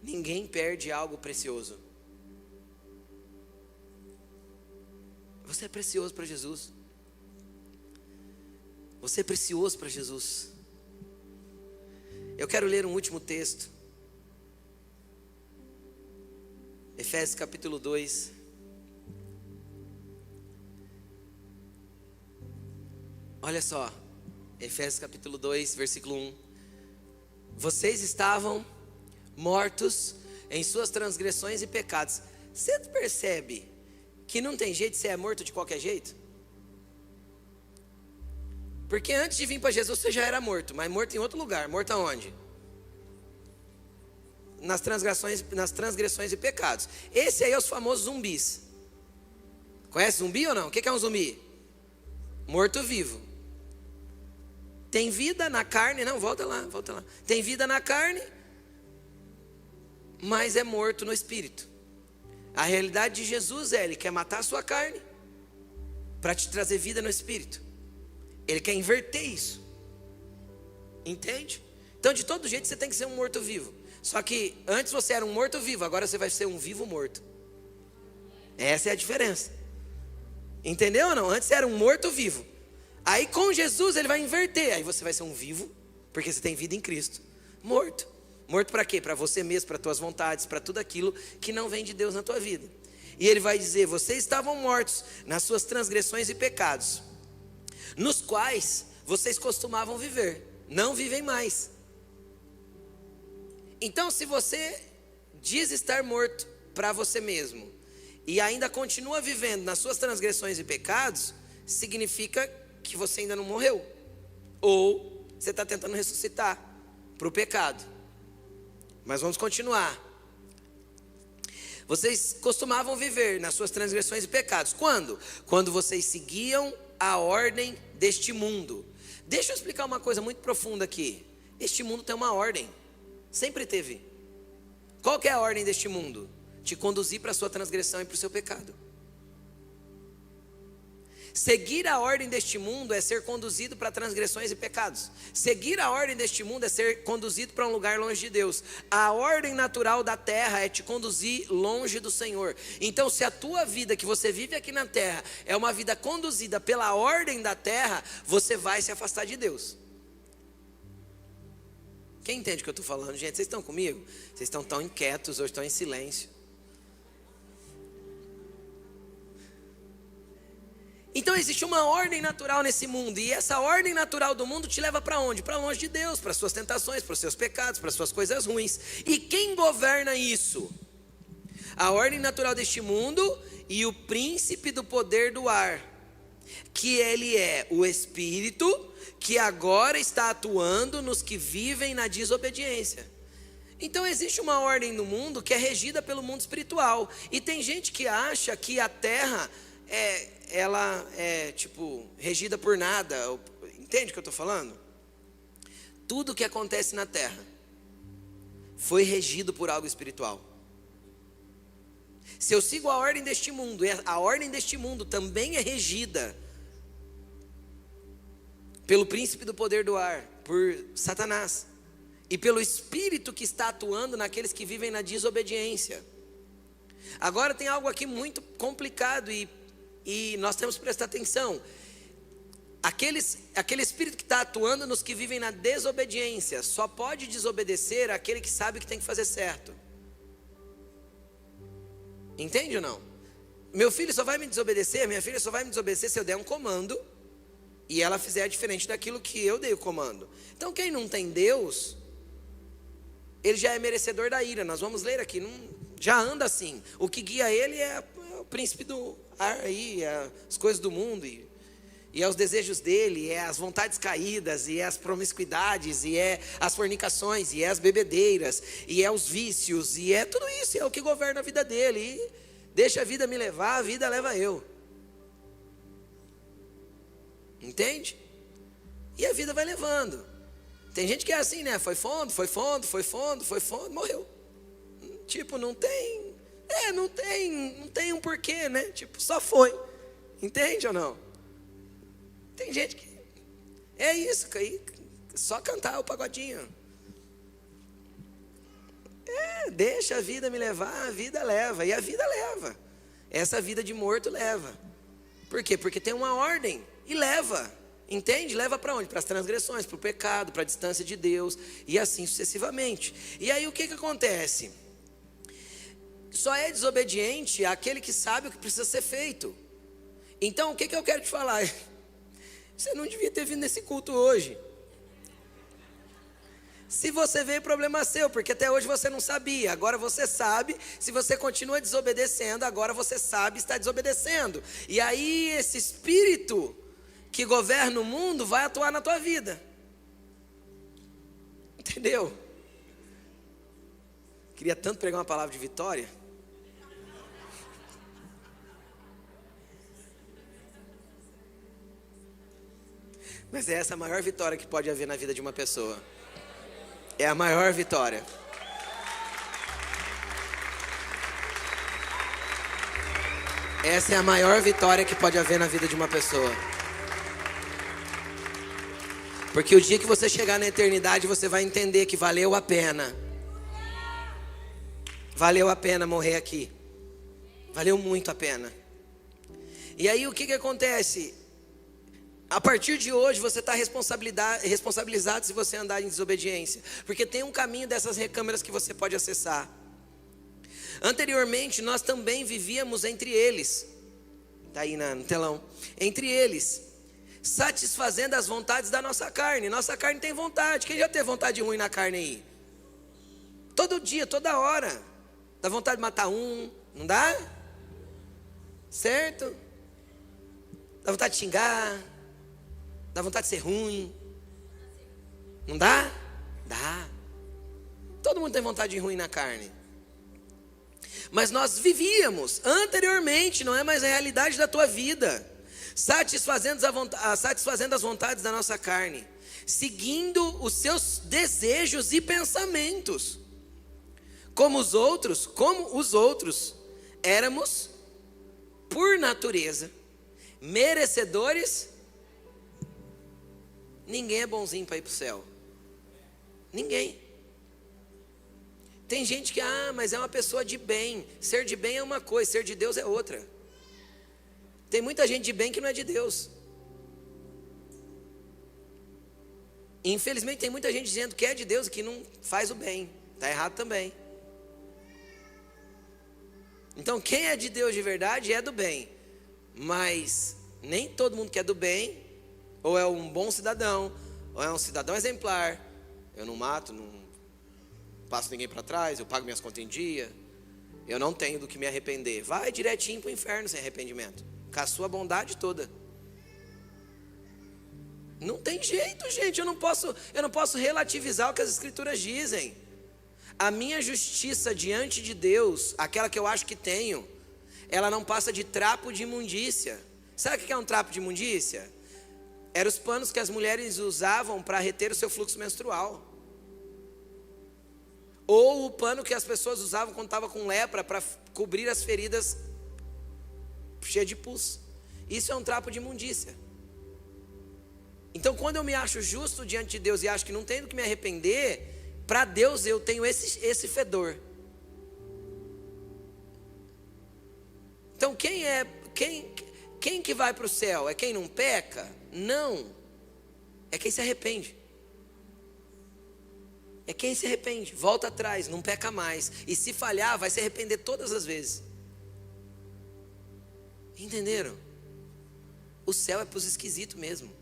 Ninguém perde algo precioso. Você é precioso para Jesus. Você é precioso para Jesus. Eu quero ler um último texto. Efésios capítulo 2. Olha só. Efésios capítulo 2, versículo 1. Vocês estavam mortos em suas transgressões e pecados. Você percebe que não tem jeito de ser morto de qualquer jeito? Porque antes de vir para Jesus você já era morto, mas morto em outro lugar. Morto aonde? Nas transgressões e pecados. Esse aí é os famosos zumbis. Conhece zumbi ou não? O que é um zumbi? Morto-vivo. Tem vida na carne, não, volta lá. Tem vida na carne, mas é morto no espírito. A realidade de Jesus ele quer matar a sua carne para te trazer vida no espírito. Ele quer inverter isso. Entende? Então de todo jeito você tem que ser um morto-vivo. Só que antes você era um morto-vivo, agora você vai ser um vivo-morto. Essa é a diferença. Entendeu ou não? Antes você era um morto-vivo. Aí com Jesus ele vai inverter. Aí você vai ser um vivo, porque você tem vida em Cristo. Morto. Morto para quê? Para você mesmo, para tuas vontades, para tudo aquilo que não vem de Deus na tua vida. E ele vai dizer: vocês estavam mortos nas suas transgressões e pecados, nos quais vocês costumavam viver. Não vivem mais. Então se você diz estar morto para você mesmo e ainda continua vivendo nas suas transgressões e pecados, significa que você ainda não morreu, ou você está tentando ressuscitar para o pecado. Mas vamos continuar. Vocês costumavam viver nas suas transgressões e pecados. Quando? Quando vocês seguiam a ordem deste mundo. Deixa eu explicar uma coisa muito profunda aqui. Este mundo tem uma ordem. Sempre teve. Qual que é a ordem deste mundo? Te conduzir para a sua transgressão e para o seu pecado. Seguir a ordem deste mundo é ser conduzido para transgressões e pecados. Seguir a ordem deste mundo é ser conduzido para um lugar longe de Deus. A ordem natural da terra é te conduzir longe do Senhor. Então se a tua vida que você vive aqui na terra é uma vida conduzida pela ordem da terra, você vai se afastar de Deus. Quem entende o que eu estou falando, gente? Vocês estão comigo? Vocês estão tão inquietos hoje, estão em silêncio. Então existe uma ordem natural nesse mundo, e essa ordem natural do mundo te leva para onde? Para longe de Deus, para as suas tentações, para os seus pecados, para as suas coisas ruins. E quem governa isso? A ordem natural deste mundo e o príncipe do poder do ar, que ele é o espírito que agora está atuando nos que vivem na desobediência. Então existe uma ordem no mundo que é regida pelo mundo espiritual, e tem gente que acha que a terra ela é tipo regida por nada. Entende o que eu estou falando? Tudo que acontece na terra foi regido por algo espiritual. Se eu sigo a ordem deste mundo, a ordem deste mundo também é regida pelo príncipe do poder do ar, por Satanás, e pelo espírito que está atuando naqueles que vivem na desobediência. Agora tem algo aqui muito complicado e nós temos que prestar atenção. Aquele espírito que está atuando nos que vivem na desobediência só pode desobedecer aquele que sabe que tem que fazer certo. Entende ou não? Meu filho só vai me desobedecer, minha filha só vai me desobedecer se eu der um comando e ela fizer diferente daquilo que eu dei o comando. Então quem não tem Deus, ele já é merecedor da ira. Nós vamos ler aqui, já anda assim. O que guia ele é o príncipe do ar aí, as coisas do mundo, e é os desejos dele, é as vontades caídas, e é as promiscuidades, e é as fornicações, e é as bebedeiras, e é os vícios, e é tudo isso, é o que governa a vida dele. E deixa a vida me levar, a vida leva eu. Entende? E a vida vai levando. Tem gente que é assim, né? Foi fundo, morreu. Tipo, não tem um porquê, né? Tipo, só foi. Entende ou não? Tem gente que é isso, só cantar o pagodinho. Deixa a vida me levar, a vida leva. E a vida leva. Essa vida de morto leva. Por quê? Porque tem uma ordem e leva. Entende? Leva para onde? Para as transgressões, para o pecado, para a distância de Deus e assim sucessivamente. E aí o que acontece? Só é desobediente aquele que sabe o que precisa ser feito. Então o que eu quero te falar? Você não devia ter vindo nesse culto hoje. Se você veio, problema seu, porque até hoje você não sabia. Agora você sabe. Se você continua desobedecendo, agora você sabe, está desobedecendo. E aí esse espírito que governa o mundo vai atuar na tua vida. Entendeu? Queria tanto pregar uma palavra de vitória. Mas é essa a maior vitória que pode haver na vida de uma pessoa. É a maior vitória. Essa é a maior vitória que pode haver na vida de uma pessoa. Porque o dia que você chegar na eternidade, você vai entender que valeu a pena. Valeu a pena morrer aqui. Valeu muito a pena. E aí o que acontece? A partir de hoje você está responsabilizado se você andar em desobediência. Porque tem um caminho dessas recâmaras que você pode acessar. Anteriormente nós também vivíamos entre eles. Está aí no telão. Entre eles, satisfazendo as vontades da nossa carne. Nossa carne tem vontade. Quem já teve vontade ruim na carne aí? Todo dia, toda hora. Dá vontade de matar um, não dá? Certo? Dá vontade de xingar. Dá vontade de ser ruim. Não dá? Dá. Todo mundo tem vontade de ruim na carne. Mas nós vivíamos anteriormente, não é mais a realidade da tua vida, satisfazendo as vontades da nossa carne, seguindo os seus desejos e pensamentos. Como os outros, éramos, por natureza, merecedores. Ninguém é bonzinho para ir para o céu. Ninguém. Tem gente que, mas é uma pessoa de bem. Ser de bem é uma coisa, ser de Deus é outra. Tem muita gente de bem que não é de Deus. Infelizmente tem muita gente dizendo que é de Deus e que não faz o bem. Está errado também. Então quem é de Deus de verdade é do bem. Mas nem todo mundo que é do bem, ou é um bom cidadão, ou é um cidadão exemplar. Eu não mato, não passo ninguém para trás, eu pago minhas contas em dia, eu não tenho do que me arrepender. Vai direitinho para o inferno sem arrependimento, com a sua bondade toda. Não tem jeito, gente. Eu não posso relativizar o que as escrituras dizem. A minha justiça diante de Deus, aquela que eu acho que tenho, ela não passa de trapo de imundícia. Sabe o que é um trapo de imundícia? Eram os panos que as mulheres usavam para reter o seu fluxo menstrual. Ou o pano que as pessoas usavam quando estavam com lepra para cobrir as feridas cheias de pus. Isso é um trapo de imundícia. Então quando eu me acho justo diante de Deus e acho que não tenho do que me arrepender, para Deus eu tenho esse fedor. Então quem que vai para o céu? É quem não peca? Não. É quem se arrepende. É quem se arrepende, volta atrás, não peca mais. E se falhar, vai se arrepender todas as vezes. Entenderam? O céu é para os esquisitos mesmo.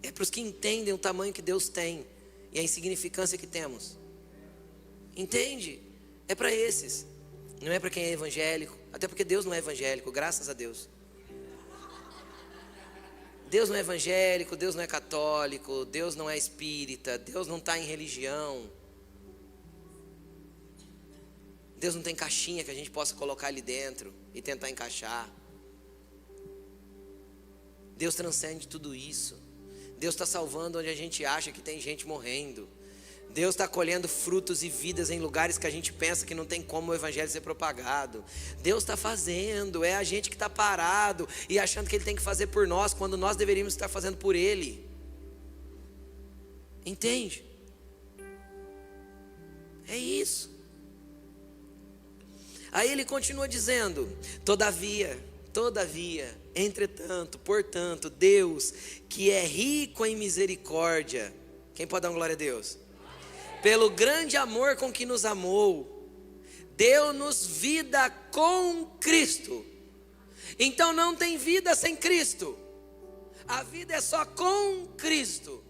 É para os que entendem o tamanho que Deus tem e a insignificância que temos. Entende? É para esses. Não é para quem é evangélico. Até porque Deus não é evangélico, graças a Deus. Deus não é evangélico, Deus não é católico, Deus não é espírita, Deus não está em religião. Deus não tem caixinha que a gente possa colocar ali dentro e tentar encaixar. Deus transcende tudo isso. Deus está salvando onde a gente acha que tem gente morrendo. Deus está colhendo frutos e vidas em lugares que a gente pensa que não tem como o evangelho ser propagado. Deus está fazendo, é a gente que está parado e achando que Ele tem que fazer por nós, quando nós deveríamos estar fazendo por Ele. Entende? É isso. Aí ele continua dizendo: todavia, entretanto, portanto, Deus, que é rico em misericórdia. Quem pode dar uma glória a Deus? Pelo grande amor com que nos amou, deu-nos vida com Cristo. Então não tem vida sem Cristo. A vida é só com Cristo.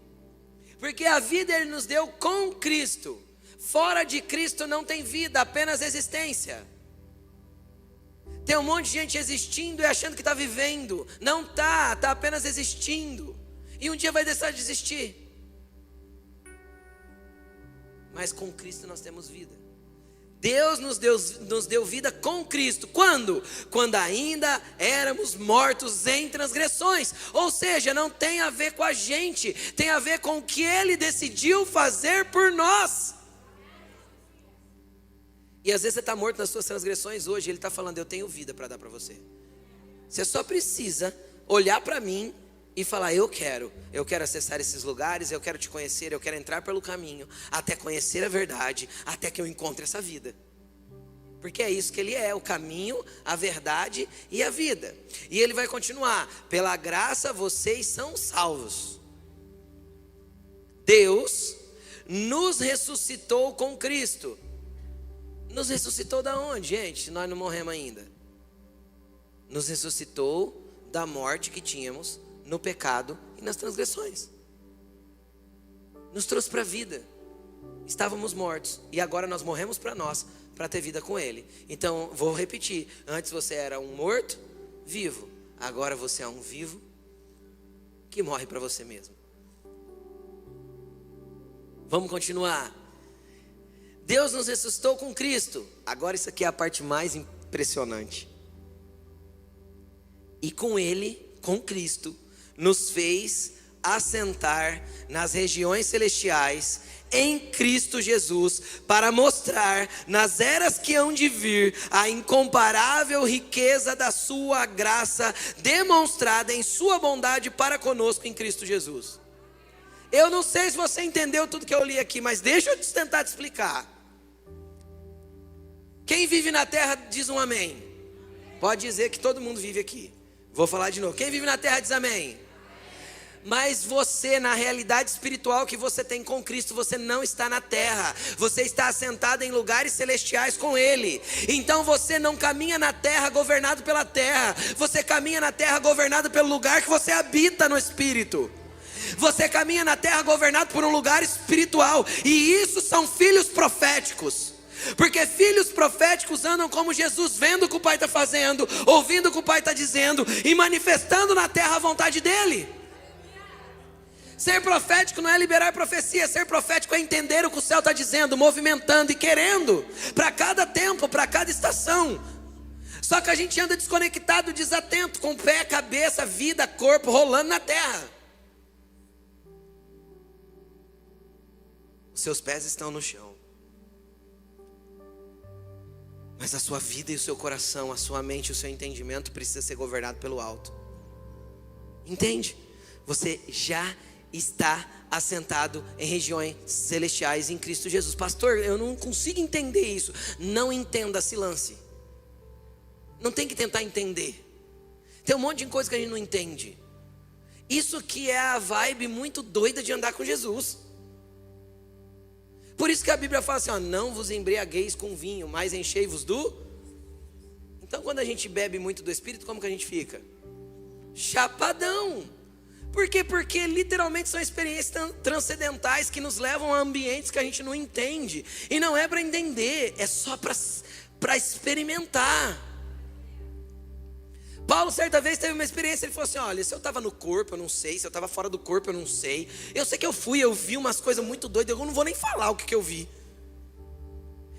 Porque a vida Ele nos deu com Cristo. Fora de Cristo não tem vida, apenas existência. Tem um monte de gente existindo e achando que está vivendo. Não está apenas existindo. E um dia vai deixar de existir. Mas com Cristo nós temos vida. Deus nos deu vida com Cristo. Quando? Quando ainda éramos mortos em transgressões. Ou seja, não tem a ver com a gente, tem a ver com o que Ele decidiu fazer por nós. E às vezes você está morto nas suas transgressões. Hoje Ele está falando: eu tenho vida para dar para você. Você só precisa olhar para mim e falar: eu quero acessar esses lugares, eu quero te conhecer, eu quero entrar pelo caminho, até conhecer a verdade, até que eu encontre essa vida. Porque é isso que Ele é, o caminho, a verdade e a vida. E Ele vai continuar: pela graça vocês são salvos. Deus nos ressuscitou com Cristo. Nos ressuscitou da onde, gente, se nós não morremos ainda? Nos ressuscitou da morte que tínhamos no pecado e nas transgressões. Nos trouxe para a vida. Estávamos mortos e agora nós morremos para nós, para ter vida com Ele. Então vou repetir: antes você era um morto vivo, agora você é um vivo que morre para você mesmo. Vamos continuar. Deus nos ressuscitou com Cristo. Agora isso aqui é a parte mais impressionante. E com Ele, com Cristo, nos fez assentar nas regiões celestiais em Cristo Jesus, para mostrar nas eras que hão de vir a incomparável riqueza da sua graça, demonstrada em sua bondade para conosco em Cristo Jesus. Eu não sei se você entendeu tudo que eu li aqui, mas deixa eu tentar te explicar. Quem vive na terra diz um amém. Pode dizer que todo mundo vive aqui. Vou falar de novo. Quem vive na terra diz amém. Mas você, na realidade espiritual que você tem com Cristo, você não está na terra. Você está assentado em lugares celestiais com Ele. Então você não caminha na terra governado pela terra. Você caminha na terra governado pelo lugar que você habita no Espírito. Você caminha na terra governado por um lugar espiritual. E isso são filhos proféticos. Porque filhos proféticos andam como Jesus, vendo o que o Pai está fazendo, ouvindo o que o Pai está dizendo e manifestando na terra a vontade dEle. Ser profético não é liberar profecia. Ser profético é entender o que o céu está dizendo, movimentando e querendo, para cada tempo, para cada estação. Só que a gente anda desconectado, desatento, com pé, cabeça, vida, corpo rolando na terra. Os seus pés estão no chão, mas a sua vida e o seu coração, a sua mente e o seu entendimento precisa ser governado pelo alto. Entende? Você já está assentado em regiões celestiais em Cristo Jesus. Pastor, eu não consigo entender isso. Não entenda, se lance. Não tem que tentar entender. Tem um monte de coisa que a gente não entende. Isso que é a vibe muito doida de andar com Jesus. Por isso que a Bíblia fala assim, ó, não vos embriagueis com vinho, mas enchei-vos do... Então quando a gente bebe muito do Espírito, como que a gente fica? Chapadão. Por quê? Porque literalmente são experiências transcendentais que nos levam a ambientes que a gente não entende. E não é para entender, é só para experimentar. Paulo certa vez teve uma experiência, ele falou assim, olha, se eu estava no corpo eu não sei, se eu estava fora do corpo eu não sei. Eu sei que eu vi umas coisas muito doidas, eu não vou nem falar o que eu vi.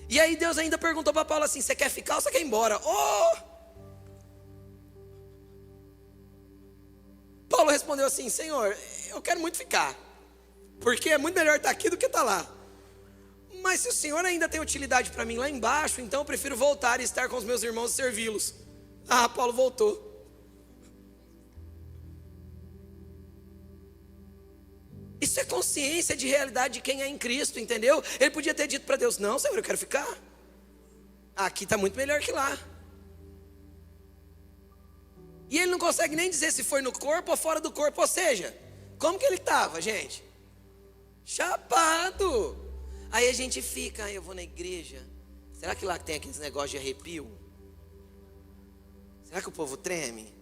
E aí Deus ainda perguntou para Paulo assim, você quer ficar ou você quer ir embora? Paulo respondeu assim, Senhor, eu quero muito ficar, porque é muito melhor estar aqui do que estar lá. Mas se o Senhor ainda tem utilidade para mim lá embaixo, então eu prefiro voltar e estar com os meus irmãos e servi-los. Paulo voltou. Isso é consciência de realidade de quem é em Cristo, entendeu? Ele podia ter dito para Deus: não, Senhor, eu quero ficar. Aqui está muito melhor que lá. E ele não consegue nem dizer se foi no corpo ou fora do corpo. Ou seja, como que ele estava, gente? Chapado. Aí a gente fica: eu vou na igreja, será que lá tem aqueles negócios de arrepio? Será que o povo treme?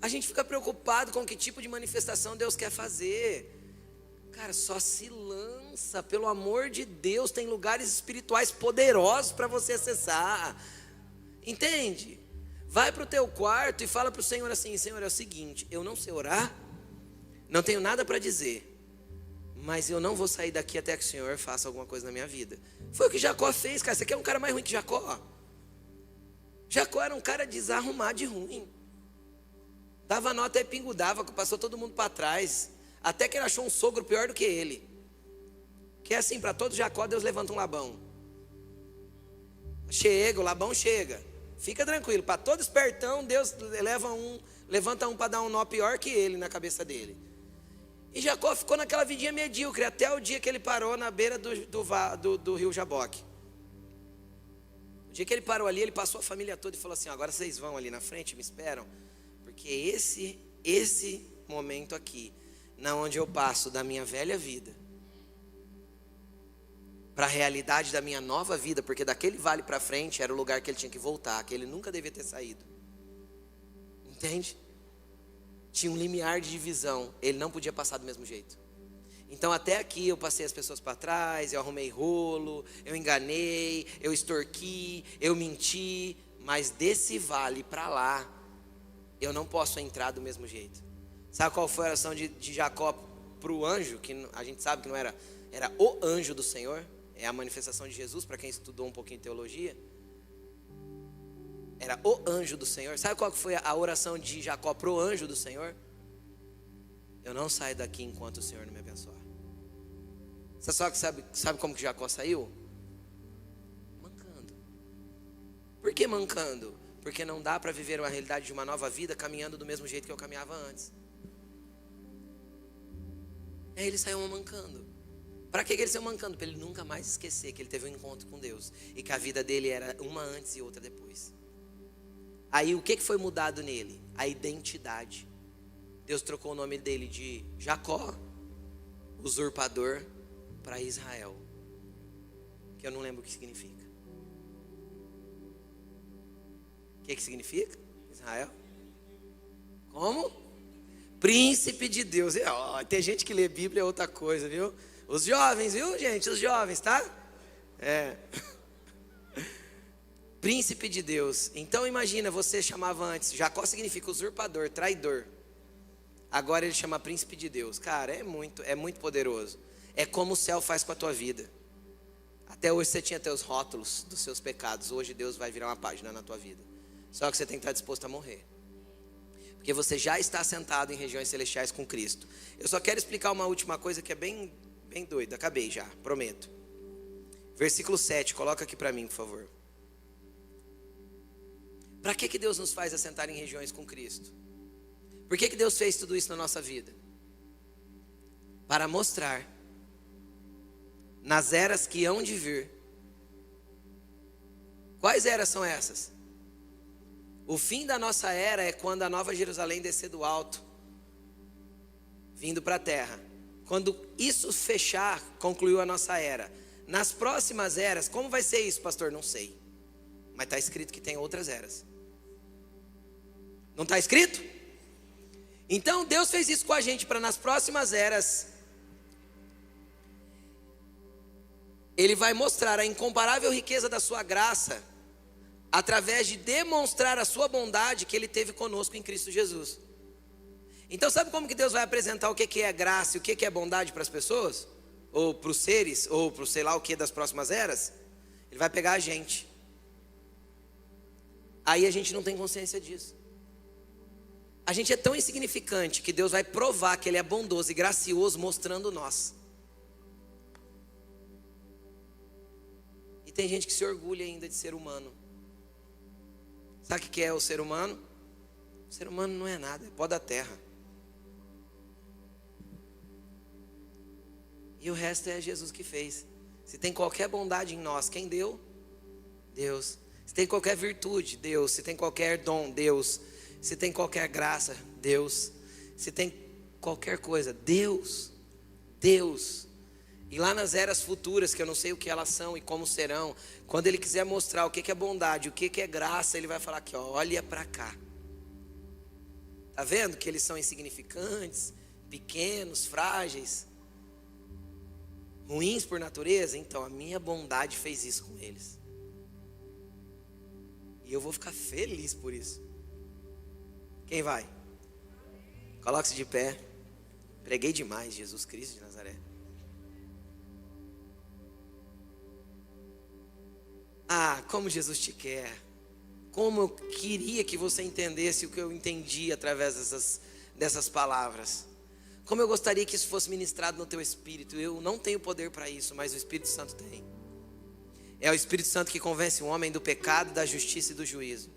A gente fica preocupado com que tipo de manifestação Deus quer fazer. Cara, só se lança, pelo amor de Deus. Tem lugares espirituais poderosos para você acessar. Entende? Vai para o teu quarto e fala para o Senhor assim: Senhor, é o seguinte, eu não sei orar, não tenho nada para dizer, mas eu não vou sair daqui até que o Senhor faça alguma coisa na minha vida. Foi o que Jacó fez, cara. Você quer um cara mais ruim que Jacó? Jacó era um cara desarrumado de ruim. Dava nota e pingo-dava, passou todo mundo para trás. Até que ele achou um sogro pior do que ele. Que é assim, para todo Jacó Deus levanta um Labão. Chega, o Labão chega. Fica tranquilo, para todo espertão Deus levanta um para dar um nó pior que ele na cabeça dele. E Jacó ficou naquela vidinha medíocre até o dia que ele parou na beira do rio Jaboque. O dia que ele parou ali, ele passou a família toda e falou assim: agora vocês vão ali na frente e me esperam, porque esse momento aqui, na onde eu passo da minha velha vida para a realidade da minha nova vida, porque daquele vale para frente era o lugar que ele tinha que voltar, que ele nunca devia ter saído. Entende? Tinha um limiar de divisão, ele não podia passar do mesmo jeito. Então até aqui eu passei as pessoas para trás, eu arrumei rolo, eu enganei, eu extorqui, eu menti, mas desse vale para lá eu não posso entrar do mesmo jeito. Sabe qual foi a oração de Jacó para o anjo, que a gente sabe que não era o anjo do Senhor? É a manifestação de Jesus, para quem estudou um pouquinho de teologia. Era o anjo do Senhor. Sabe qual foi a oração de Jacó para o anjo do Senhor? Eu não saio daqui enquanto o Senhor não me abençoar. Você só sabe como que Jacó saiu? Mancando. Por que mancando? Porque não dá para viver uma realidade de uma nova vida caminhando do mesmo jeito que eu caminhava antes. Aí ele saiu mancando. Para que ele saiu mancando? Para ele nunca mais esquecer que ele teve um encontro com Deus e que a vida dele era uma antes e outra depois. Aí o que foi mudado nele? A identidade. Deus trocou o nome dele de Jacó, usurpador, para Israel, que eu não lembro o que significa. O que significa? Israel? Como? Príncipe de Deus. Tem gente que lê Bíblia é outra coisa, viu? Os jovens, viu, gente? Os jovens, tá? Príncipe de Deus. Então imagina, você chamava antes, Jacó significa usurpador, traidor. Agora ele chama príncipe de Deus. Cara, é muito poderoso. É como o céu faz com a tua vida. Até hoje você tinha teus rótulos dos seus pecados. Hoje Deus vai virar uma página na tua vida. Só que você tem que estar disposto a morrer. Porque você já está sentado em regiões celestiais com Cristo. Eu só quero explicar uma última coisa que é bem doida. Acabei já, prometo. Versículo 7, coloca aqui para mim, por favor. Para que Deus nos faz assentar em regiões com Cristo? Por que Deus fez tudo isso na nossa vida? Para mostrar nas eras que hão de vir. Quais eras são essas? O fim da nossa era é quando a Nova Jerusalém descer do alto, vindo para a terra. Quando isso fechar, concluiu a nossa era. Nas próximas eras, como vai ser isso, pastor? Não sei. Mas está escrito que tem outras eras. Não está escrito? Então Deus fez isso com a gente para nas próximas eras Ele vai mostrar a incomparável riqueza da sua graça através de demonstrar a sua bondade que Ele teve conosco em Cristo Jesus. Então sabe como que Deus vai apresentar o que é graça e o que é bondade para as pessoas? Ou para os seres, ou para o sei lá o que das próximas eras? Ele vai pegar a gente. Aí a gente não tem consciência disso. A gente é tão insignificante que Deus vai provar que Ele é bondoso e gracioso mostrando nós. E tem gente que se orgulha ainda de ser humano. Sabe o que é o ser humano? O ser humano não é nada, é pó da terra. E o resto é Jesus que fez. Se tem qualquer bondade em nós, quem deu? Deus. Se tem qualquer virtude, Deus. Se tem qualquer dom, Deus. Se tem qualquer graça, Deus. Se tem qualquer coisa, Deus. Deus. E lá nas eras futuras, que eu não sei o que elas são e como serão, quando Ele quiser mostrar o que é bondade, o que é graça, Ele vai falar aqui, ó, olha para cá. Tá vendo que eles são insignificantes, pequenos, frágeis, ruins por natureza? Então a minha bondade fez isso com eles. E eu vou ficar feliz por isso. Quem vai? Coloque-se de pé. Preguei demais, Jesus Cristo de Nazaré. Ah, como Jesus te quer. Como eu queria que você entendesse o que eu entendi através dessas palavras. Como eu gostaria que isso fosse ministrado no teu espírito. Eu não tenho poder para isso, mas o Espírito Santo tem. É o Espírito Santo que convence o homem do pecado, da justiça e do juízo.